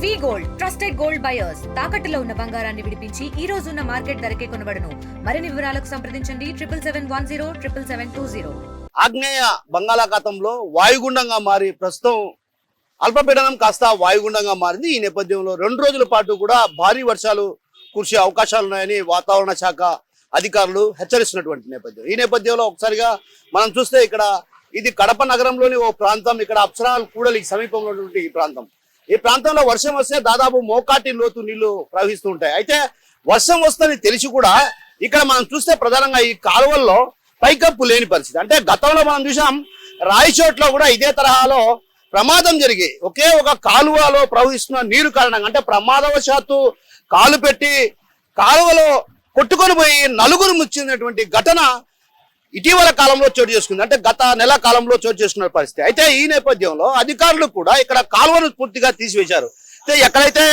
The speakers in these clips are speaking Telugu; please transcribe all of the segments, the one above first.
వి గోల్డ్ ట్రస్టెడ్ గోల్డ్ బయర్స్ తాకట్టులో ఉన్న బంగారాన్ని విడిపించి ఈ రోజు ఉన్న మార్కెట్ ధరకే కొనబడును. మరిన్ని వివరాలకు సంప్రదించండి 77107720. ఆగ్నేయ బంగాళాఖాతంలో వాయుగుండంగా మారి ప్రస్తుతం అల్పపీడనం కాస్త వాయుగుండంగా మారింది. ఈ నేపథ్యంలో 2 రోజుల పాటు కూడా భారీ వర్షాలు కురిసే అవకాశాలు ఉన్నాయని వాతావరణ శాఖ అధికారులు హెచ్చరిస్తున్నటువంటి నేపథ్యం. ఈ నేపథ్యంలో ఒకసారిగా మనం చూస్తే ఇక్కడ ఇది కడప నగరంలోని ఓ ప్రాంతం. ఇక్కడ అప్సరాల్ కూడలి సమీపంలో ఉన్నటువంటి ఈ ప్రాంతంలో వర్షం వస్తే దాదాపు మోకాటి లోతు నీళ్లు ప్రవహిస్తూ ఉంటాయి. అయితే వర్షం వస్తుందని తెలిసి కూడా ఇక్కడ మనం చూస్తే ప్రధానంగా ఈ కాలువల్లో పైకప్పు లేని పరిస్థితి. అంటే గతంలో మనం చూసాం రాయచోట్లో కూడా ఇదే తరహాలో ప్రమాదం జరిగి ఒకే ఒక కాలువలో ప్రవహిస్తున్న నీరు కారణంగా అంటే ప్రమాదవశాత్తు కాలు పెట్టి కాలువలో కొట్టుకొని పోయి 4 ముచ్చినటువంటి ఘటన ఇటీవల కాలంలో చోటు చేసుకుంది. అంటే గత నెల కాలంలో చోటు చేసుకున్న పరిస్థితి. అయితే ఈ నేపథ్యంలో అధికారులు కూడా ఇక్కడ కాలువను పూర్తిగా తీసివేశారు. అయితే ఎక్కడైతే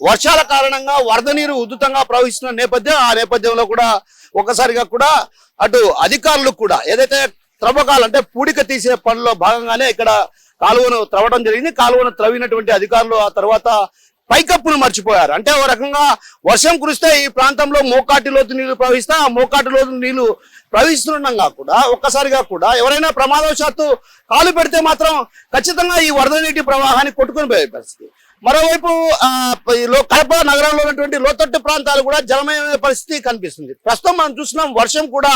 వర్షాల కారణంగా వరద నీరు ఉధృతంగా ప్రవహిస్తున్న నేపథ్యం ఆ నేపథ్యంలో కూడా ఒకసారిగా కూడా అటు అధికారులు కూడా ఏదైతే త్రవ్వకాలు అంటే పూడిక తీసే పనిలో భాగంగానే ఇక్కడ కాలువను త్రవ్వడం జరిగింది. కాలువను త్రవ్వినటువంటి అధికారులు ఆ తర్వాత పైకప్పును మర్చిపోయారు. అంటే ఓ రకంగా వర్షం కురిస్తే ఈ ప్రాంతంలో మోకాటి లోతు నీళ్లు ప్రవహిస్తే ఆ మోకాటి లోతు నీళ్లు ప్రవహిస్తుండగా కూడా ఒక్కసారిగా కూడా ఎవరైనా ప్రమాదవశాత్తు కాలు పెడితే మాత్రం ఖచ్చితంగా ఈ వరద నీటి ప్రవాహాన్ని కొట్టుకొని పోయే పరిస్థితి. మరోవైపు కడప నగరంలో ఉన్నటువంటి లోతట్టు ప్రాంతాలు కూడా జలమయమైన పరిస్థితి కనిపిస్తుంది. ప్రస్తుతం మనం చూస్తున్నాం వర్షం కూడా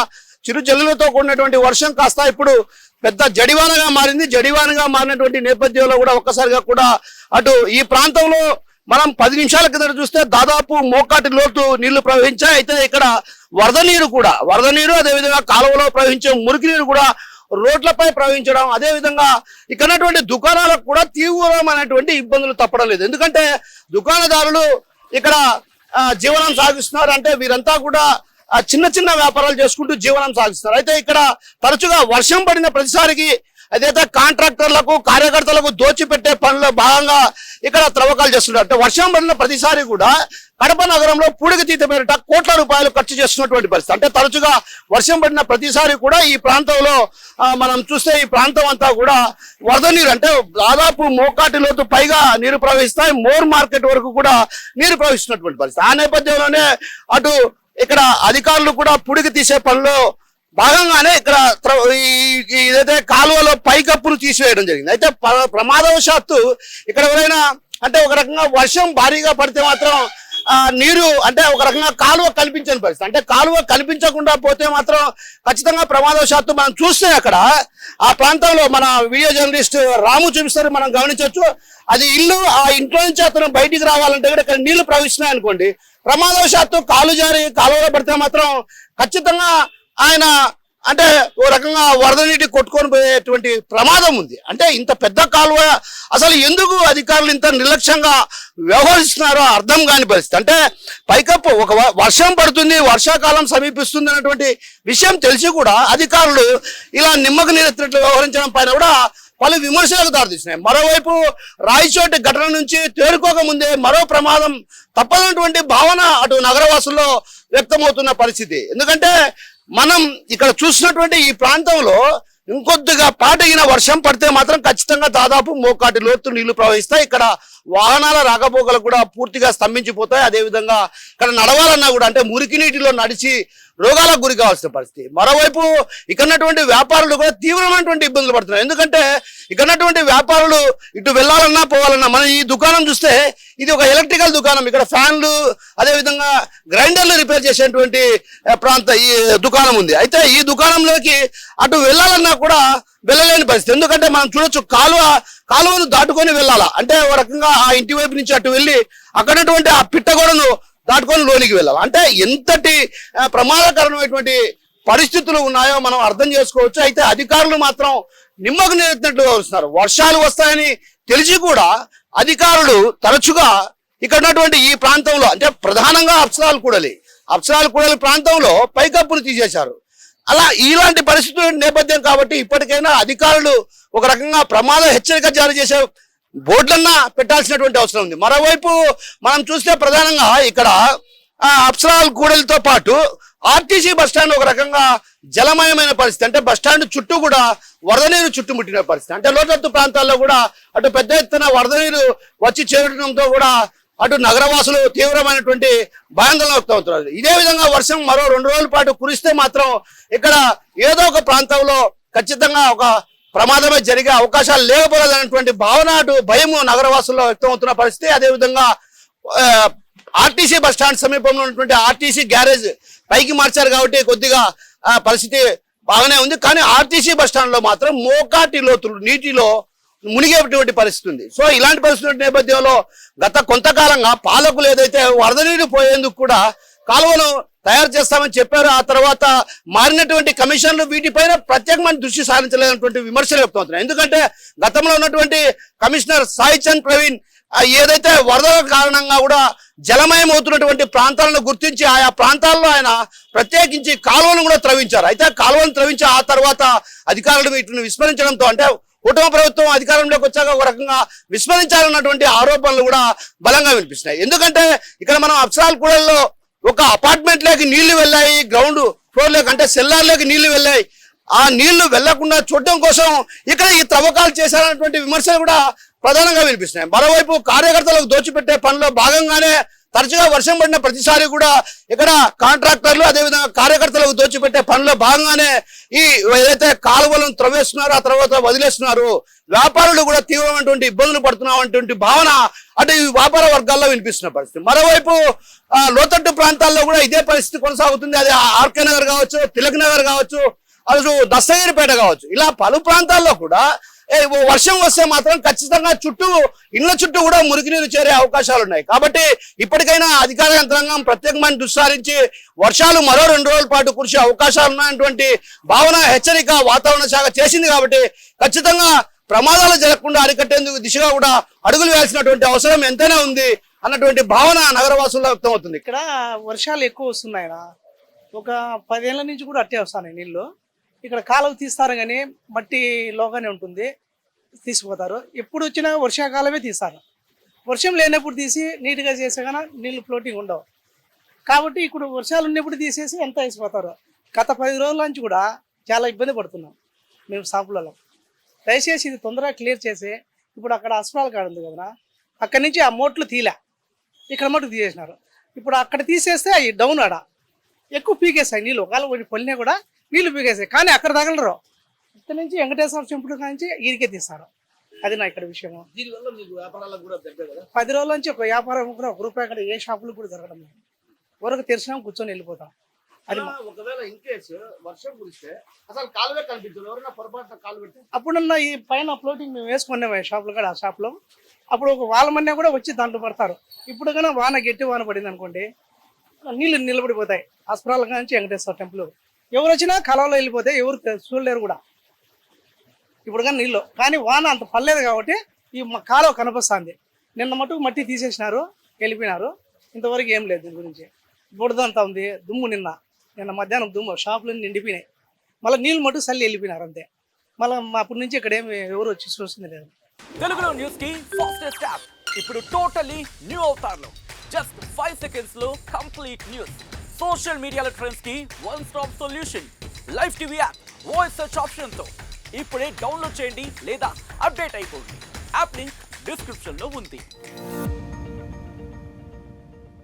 చిరు జల్లులతో కూడినటువంటి వర్షం కాస్త ఇప్పుడు పెద్ద జడివానగా మారింది. జడివానగా మారినటువంటి నేపథ్యంలో కూడా ఒక్కసారిగా కూడా అటు ఈ ప్రాంతంలో మనం 10 నిమిషాల కింద చూస్తే దాదాపు మోకాటి లోతు నీళ్లు ప్రవహించాయి. అయితే ఇక్కడ వరద నీరు అదేవిధంగా కాలువలో ప్రవహించే మురికి నీరు కూడా రోడ్లపై ప్రవహించడం, అదేవిధంగా ఇక్కడ దుకాణాలకు కూడా తీవ్రమైనటువంటి ఇబ్బందులు తప్పడం లేదు. ఎందుకంటే దుకాణదారులు ఇక్కడ జీవనం సాగిస్తున్నారు. అంటే వీరంతా కూడా చిన్న చిన్న వ్యాపారాలు చేసుకుంటూ జీవనం సాగిస్తున్నారు. అయితే ఇక్కడ తరచుగా వర్షం పడిన ప్రతిసారికి అదైతే కాంట్రాక్టర్లకు కార్యకర్తలకు దోచిపెట్టే పనిలో భాగంగా ఇక్కడ త్రవ్వకాలు చేస్తున్నారు. అంటే వర్షం పడిన ప్రతిసారి కూడా కడప నగరంలో పూడిక తీత మేరట కోట్ల రూపాయలు ఖర్చు చేస్తున్నటువంటి పరిస్థితి. అంటే తరచుగా వర్షం పడిన ప్రతిసారి కూడా ఈ ప్రాంతంలో మనం చూస్తే ఈ ప్రాంతం అంతా కూడా వరద నీరు అంటే దాదాపు మోకాటి లోతు పైగా నీరు ప్రవహిస్తాయి. మోర్ మార్కెట్ వరకు కూడా నీరు ప్రవహిస్తున్నటువంటి పరిస్థితి. ఆ నేపథ్యంలోనే అటు ఇక్కడ అధికారులు కూడా పూడిక తీసే పనిలో భాగంగానే ఇక్కడ ఏదైతే కాలువలో పైకప్పును తీసివేయడం జరిగింది. అయితే ప్రమాదవశాత్తు ఇక్కడ ఎవరైనా అంటే ఒక రకంగా వర్షం భారీగా పడితే మాత్రం నీరు అంటే ఒక రకంగా కాలువ కనిపించని పరిస్థితి. అంటే కాలువ కనిపించకుండా పోతే మాత్రం ఖచ్చితంగా ప్రమాదవశాత్తు మనం చూస్తే అక్కడ ఆ ప్రాంతంలో మన వీడియో జర్నలిస్ట్ రాము చూపిస్తారు, మనం గమనించవచ్చు. అది ఇల్లు, ఆ ఇంట్లో నుంచి అతను బయటికి రావాలంటే కూడా ఇక్కడ నీళ్లు ప్రవహిస్తున్నాయి అనుకోండి, ప్రమాదవశాత్తు కాలు జారి కాలువలో పడితే మాత్రం ఖచ్చితంగా ఆయన అంటే ఓ రకంగా వరద నీటి కొట్టుకొని పోయేటువంటి ప్రమాదం ఉంది. అంటే ఇంత పెద్ద కాలువ అసలు ఎందుకు అధికారులు ఇంత నిర్లక్ష్యంగా వ్యవహరిస్తున్నారో అర్థం కాని పరిస్థితి. అంటే పైకప్పు ఒక వర్షం పడుతుంది, వర్షాకాలం సమీపిస్తుంది అన్నటువంటి విషయం తెలిసి కూడా అధికారులు ఇలా నిమ్మకు నీరెత్తినట్లు వ్యవహరించడం పైన కూడా పలు విమర్శలకు దారితీస్తున్నాయి. మరోవైపు రాయచోటి ఘటన నుంచి తేరుకోక ముందే మరో ప్రమాదం తప్పనటువంటి భావన అటు నగరవాసుల్లో వ్యక్తమవుతున్న పరిస్థితి. ఎందుకంటే మనం ఇక్కడ చూసినటువంటి ఈ ప్రాంతంలో ఇంకొద్దిగా పాటగిన వర్షం పడితే మాత్రం ఖచ్చితంగా దాదాపు మోకాటి లోతు నీళ్లు ప్రవహిస్తాయి. ఇక్కడ వాహనాల రాకపోకలు కూడా పూర్తిగా స్తంభించిపోతాయి. అదేవిధంగా ఇక్కడ నడవాలన్నా కూడా అంటే మురికి నీటిలో నడిచి రోగాలకు గురి కావాల్సిన పరిస్థితి. మరోవైపు ఇక్కడ వ్యాపారులు కూడా తీవ్రమైనటువంటి ఇబ్బందులు పడుతున్నారు. ఎందుకంటే ఇక్కడ వ్యాపారులు ఇటు వెళ్ళాలన్నా పోవాలన్నా మనం ఈ దుకాణం చూస్తే ఇది ఒక ఎలక్ట్రికల్ దుకాణం. ఇక్కడ ఫ్యాన్లు అదేవిధంగా గ్రైండర్లు రిపేర్ చేసేటువంటి ఈ దుకాణం ఉంది. అయితే ఈ దుకాణంలోకి అటు వెళ్ళాలన్నా కూడా వెళ్ళలేని పరిస్థితి. ఎందుకంటే మనం చూడొచ్చు కాలువను దాటుకొని వెళ్ళాలా అంటే ఒక రకంగా ఆ ఇంటి వైపు నుంచి అటు వెళ్ళి అక్కడటువంటి ఆ పిట్టగోడను దాటుకొని లోనికి వెళ్ళాలి. అంటే ఎంతటి ప్రమాదకరమైనటువంటి పరిస్థితులు ఉన్నాయో మనం అర్థం చేసుకోవచ్చు. అయితే అధికారులు మాత్రం నిమ్మకు నీరెత్తినట్లు వ్యవహరిస్తున్నారు. వర్షాలు వస్తాయని తెలిసి కూడా అధికారులు తరచుగా ఇక్కడ ఉన్నటువంటి ఈ ప్రాంతంలో అంటే ప్రధానంగా అప్సరాల్ కూడలి ప్రాంతంలో పైకప్పును తీసేశారు. అలా ఇలాంటి పరిస్థితుల నేపథ్యం కాబట్టి ఇప్పటికైనా అధికారులు ఒక రకంగా ప్రమాద హెచ్చరిక జారీ చేసే బోర్డులన్నా పెట్టాల్సినటువంటి అవసరం ఉంది. మరోవైపు మనం చూస్తే ప్రధానంగా ఇక్కడ అప్సరాల్ కూడలితో పాటు ఆర్టీసీ బస్టాండ్ ఒక రకంగా జలమయమైన పరిస్థితి. అంటే బస్టాండ్ చుట్టూ కూడా వరద నీరు చుట్టుముట్టిన పరిస్థితి. అంటే లోతట్టు ప్రాంతాల్లో కూడా అటు పెద్ద ఎత్తున వరద నీరు వచ్చి చేరడంతో కూడా అటు నగరవాసులు తీవ్రమైనటువంటి భయాందోళన వ్యక్తం అవుతున్నారు. ఇదే విధంగా వర్షం మరో 2 రోజుల పాటు కురిస్తే మాత్రం ఇక్కడ ఏదో ఒక ప్రాంతంలో ఖచ్చితంగా ఒక ప్రమాదమే జరిగే అవకాశాలు లేకపోలేదనేటువంటి భావన అటు భయము నగరవాసుల్లో వ్యక్తం అవుతున్న పరిస్థితి. అదేవిధంగా ఆర్టీసీ బస్టాండ్ సమీపంలో ఉన్నటువంటి ఆర్టీసీ గ్యారేజ్ పైకి మార్చారు కాబట్టి కొద్దిగా పరిస్థితి బాగానే ఉంది. కానీ ఆర్టీసీ బస్టాండ్ లో మాత్రం మోకాటి లోతులు నీటిలో మునిగేటువంటి పరిస్థితి ఉంది. సో ఇలాంటి పరిస్థితుల నేపథ్యంలో గత కొంతకాలంగా పాలకులు ఏదైతే వరద నీరు పోయేందుకు కూడా కాలువను తయారు చేస్తామని చెప్పారు, ఆ తర్వాత మారినటువంటి కమిషన్లు వీటిపైన ప్రత్యేకమైన దృష్టి సారించలేనటువంటి విమర్శలు వ్యక్తమవుతున్నాయి. ఎందుకంటే గతంలో ఉన్నటువంటి కమిషనర్ సాయి చంద్ ప్రవీణ్ ఏదైతే వరదల కారణంగా కూడా జలమయం అవుతున్నటువంటి ప్రాంతాలను గుర్తించి ఆయా ప్రాంతాల్లో ఆయన ప్రత్యేకించి కాలువను కూడా త్రవించారు. అయితే కాలువను త్రవించి ఆ తర్వాత అధికారులు వీటిని విస్మరించడంతో, అంటే కుటుంబ ప్రభుత్వం అధికారంలోకి వచ్చాక ఒక రకంగా విస్మరించాలన్నటువంటి ఆరోపణలు కూడా బలంగా వినిపిస్తున్నాయి. ఎందుకంటే ఇక్కడ మనం అప్సరాల్ కూడల్లో ఒక అపార్ట్మెంట్ లోకి నీళ్లు వెళ్ళాయి, గ్రౌండ్ ఫ్లోర్ లోకి అంటే సెల్లార్ లోకి నీళ్లు వెళ్ళాయి. ఆ నీళ్లు వెళ్లకుండా చూడడం కోసం ఇక్కడ ఈ త్రవ్వకాలు చేశారన్నటువంటి విమర్శలు కూడా ప్రధానంగా వినిపిస్తున్నాయి. మరోవైపు కార్యకర్తలకు దోచిపెట్టే పనిలో భాగంగానే తరచుగా వర్షం పడిన ప్రతిసారి కూడా ఇక్కడ కాంట్రాక్టర్లు అదేవిధంగా కార్యకర్తలకు దోచిపెట్టే పనిలో భాగంగానే ఈ ఏదైతే కాలువలను త్రవ్వేస్తున్నారో ఆ తర్వాత వదిలేస్తున్నారు, వ్యాపారులు కూడా తీవ్రమైనటువంటి ఇబ్బందులు పడుతున్నటువంటి భావన అటు ఈ వ్యాపార వర్గాల్లో వినిపిస్తున్న పరిస్థితి. మరోవైపు లోతట్టు ప్రాంతాల్లో కూడా ఇదే పరిస్థితి కొనసాగుతుంది. అది ఆర్కే నగర్ కావచ్చు, తిలక్ నగర్ కావచ్చు, అసలు దస్తగిరిపేట కావచ్చు, ఇలా పలు ప్రాంతాల్లో కూడా వర్షం వస్తే మాత్రం ఖచ్చితంగా ఇళ్ల చుట్టూ కూడా మురికి నీరు చేరే అవకాశాలు ఉన్నాయి. కాబట్టి ఇప్పటికైనా అధికార యంత్రాంగం ప్రత్యేకమైన దృష్టి సారించి వర్షాలు మరో 2 రోజుల పాటు కురిసే అవకాశాలు ఉన్నాయన్నటువంటి భావన హెచ్చరిక వాతావరణ శాఖ చేసింది. కాబట్టి ఖచ్చితంగా ప్రమాదాలు జరగకుండా అరికట్టేందుకు దిశగా కూడా అడుగులు వేయాల్సినటువంటి అవసరం ఎంతైనా ఉంది అన్నటువంటి భావన నగరవాసుల్లో వ్యక్తం అవుతుంది. ఇక్కడ వర్షాలు ఎక్కువ వస్తున్నాయి, ఒక 10 ఏళ్ల నుంచి కూడా అట్టే వస్తున్నాయి నీళ్ళు. ఇక్కడ కాలువ తీస్తారు కానీ మట్టి లోగానే ఉంటుంది, తీసిపోతారు. ఎప్పుడు వచ్చినా వర్షాకాలమే తీస్తారు. వర్షం లేనప్పుడు తీసి నీట్గా చేసే కానీ నీళ్ళు ఫ్లోటింగ్ ఉండవు. కాబట్టి ఇప్పుడు వర్షాలు ఉన్నప్పుడు తీసేసి ఎంత వేసిపోతారు. గత 10 రోజుల నుంచి కూడా చాలా ఇబ్బంది పడుతున్నాం మేము షాపులలో. దయచేసి ఇది తొందరగా క్లియర్ చేసి, ఇప్పుడు అక్కడ హాస్పిటల్ కాడ ఉంది కదా, అక్కడి నుంచి ఆ మోట్లు తీలే, ఇక్కడ మటుకు తీసేసినారు. ఇప్పుడు అక్కడ తీసేస్తే అవి డౌన్ ఆడ ఎక్కువ పీకేస్తాయి నీళ్ళు. ఒకవేళ పొలినా కూడా నీళ్లు పీకేసాయి, కానీ అక్కడ తగలరు. ఇక్కడ నుంచి వెంకటేశ్వర చెంపుడు నుంచి ఈడికే తీస్తారు. అది నా ఇక్కడ విషయం. 10 రోజుల నుంచి ఒక వ్యాపారం కూడా ఒక రూపాయి అక్కడ ఏ షాపులు కూడా జరగడం లేదు. వరకు తెరిచినా కూర్చొని వెళ్ళిపోతాం. అది ఒకవేళ ఇన్ కేసు వర్షం కురిస్తే అసలు కాలువే కనిపించదు, ఎవరైనా పొరపాటున కాలు పెట్టి అప్పుడున్న ఈ పైన ఫ్లోటింగ్ మేము వేసుకున్నాం షాపులు కూడా, ఆ షాప్లో అప్పుడు ఒక వాళ్ళ మన్నా కూడా వచ్చి దాంట్లో పడతారు. ఇప్పుడు కన్నా వాన గట్టి వాన పడింది అనుకోండి, నీళ్ళు నిలబడిపోతాయి. హాస్పిటల్ నుంచి వెంకటేశ్వర టెంపుల్ ఎవరు వచ్చినా కాలువలో వెళ్ళిపోతాయి, ఎవరు చూడలేరు కూడా. ఇప్పుడు కానీ నీళ్ళు, కానీ వాన అంత పర్లేదు కాబట్టి ఈ కాలువ కనిపిస్తుంది. నిన్న మటుకు మట్టి తీసేసినారు, వెళ్ళిపోయినారు. ఇంతవరకు ఏం లేదు దీని గురించి. బుడదంతా ఉంది, దుమ్ము నిన్న మధ్యాహ్నం దుమ్ము షాపులన్నీ నిండిపోయినాయి. మళ్ళీ నీళ్ళు మటుకు చల్లి వెళ్ళిపోయినారు అంతే. మళ్ళీ అప్పటి నుంచి ఇక్కడ ఏమి ఎవరు వచ్చి చూస్తుంది లేదు. తెలుగులో న్యూస్ కి ఫాస్టెస్ట్ యాప్ ఇప్పుడు టోటల్లీ న్యూ అవతార్లో జస్ట్ 5 సెకండ్స్ లో కంప్లీట్ న్యూస్. సోషల్ మీడియాలో ట్రెండ్స్ కి one stop solution. Live TV app voice search option తో ఇప్పుడే డౌన్లోడ్ చేయండి లేదా అప్డేట్ అయిపోండి. యాప్ లింక్ డిస్క్రిప్షన్ లో ఉంది.